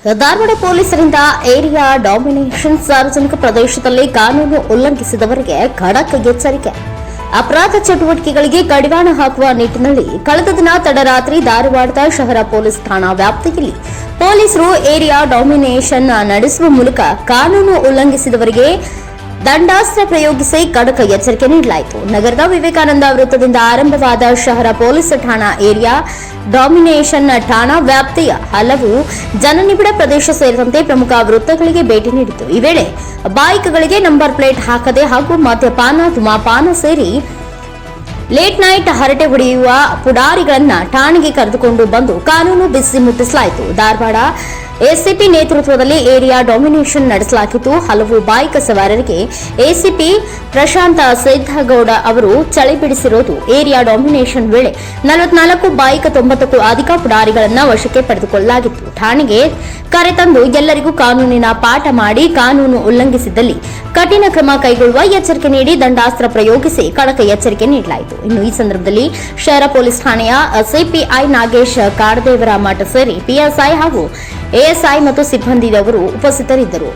ಧಾರವಾಡ ಪೊಲೀಸರಿಂದ area domination ಸಾರ್ವಜನಿಕ ಪ್ರದೇಶದಲ್ಲಿ ಕಾನೂನು ಉಲ್ಲಂಘಿಸಿದವರಿಗೆ ಖಡಕ್ ಎಚ್ಚರಿಕೆ. ಅಪರಾಧ ಚಟುವಟಿಕೆಗಳಿಗೆ ಕಡಿವಾಣ ಹಾಕುವ ನಿಟ್ಟಿನಲ್ಲಿ ಕಳೆದ ದಿನ ತಡರಾತ್ರಿ ಧಾರವಾಡದ ಶಹರ ಪೊಲೀಸ್ ಠಾಣಾ ವ್ಯಾಪ್ತಿಯಲ್ಲಿ ಪೊಲೀಸರು ಏರಿಯಾ ಡಾಮಿನೇಷನ್ ನಡೆಸುವ ಮೂಲಕ ಕಾನೂನು ಉಲ್ಲಂಘಿಸಿದವರಿಗೆ ದಂಡಾಸ್ತ್ರ ಪ್ರಯೋಗಿಸಿ ಖಡಕ್ ಎಚ್ಚರಿಕೆ ನೀಡಲಾಯಿತು. ನಗರದ ವಿವೇಕಾನಂದ ವೃತ್ತದಿಂದ ಆರಂಭವಾದ ಶಹರ ಪೊಲೀಸ್ ಠಾಣಾ ಏರಿಯಾ ಡಾಮಿನೇಷನ್ ಠಾಣಾ ವ್ಯಾಪ್ತಿಯ ಹಲವು ಜನನಿಬಿಡ ಪ್ರದೇಶ ಸೇರಿದಂತೆ ಪ್ರಮುಖ ವೃತ್ತಗಳಿಗೆ ಭೇಟಿ ನೀಡಿತು. ಈ ವೇಳೆ ಬೈಕ್ಗಳಿಗೆ ನಂಬರ್ ಪ್ಲೇಟ್ ಹಾಕದೆ ಹಾಗೂ ಮದ್ಯಪಾನ, ಧೂಮಪಾನ ಸೇರಿ ಲೇಟ್ ನೈಟ್ ಹರಟೆ ಹೊಡೆಯುವ ಪುಡಾರಿಗಳನ್ನ ಠಾಣೆಗೆ ಕರೆದುಕೊಂಡು ಬಂದು ಕಾನೂನು ಬಿಸಿ ಮುಟ್ಟಿಸಲಾಯಿತು. ಧಾರವಾಡ ಎಸಿಪಿ ನೇತೃತ್ವದಲ್ಲಿ ಏರಿಯಾ ಡಾಮಿನೇಷನ್ ನಡೆಸಲಾಗಿದ್ದು, ಹಲವು ಬೈಕ್ ಸವಾರರಿಗೆ ಎಸಿಪಿ ಪ್ರಶಾಂತ ಸಿದ್ದಗೌಡ ಅವರು ಚಳಿ ಬಿಡಿಸಿರುವುದು. ಏರಿಯಾ ಡಾಮಿನೇಷನ್ ವೇಳೆ 44 ಬೈಕ್ 90ಕ್ಕೂ ಅಧಿಕ ಪುಡಾರಿಗಳನ್ನು ವಶಕ್ಕೆ ಪಡೆದುಕೊಳ್ಳಲಾಗಿತ್ತು. ಠಾಣೆಗೆ ಕರೆತಂದು ಎಲ್ಲರಿಗೂ ಕಾನೂನಿನ ಪಾಠ ಮಾಡಿ ಕಾನೂನು ಉಲ್ಲಂಘಿಸಿದಲ್ಲಿ ಕಠಿಣ ಕ್ರಮ ಕೈಗೊಳ್ಳುವ ಎಚ್ಚರಿಕೆ ನೀಡಿ ದಂಡಾಸ್ತ್ರ ಪ್ರಯೋಗಿಸಿ ಖಡಕ್ ಎಚ್ಚರಿಕೆ ನೀಡಲಾಯಿತು. ಇನ್ನು ಈ ಸಂದರ್ಭದಲ್ಲಿ ಶಹರ ಪೊಲೀಸ್ ಠಾಣೆಯ ಸಿಪಿಐ ನಾಗೇಶ್ ಕಾಡದೇವರ ಮಠ ಸೇರಿ ಪಿಎಸ್ಐ ಹಾಗೂ ಎಎಸ್ಐ ಮತ್ತು ಸಿಬ್ಬಂದಿಯವರು ಉಪಸ್ಥಿತರಿದ್ದರು.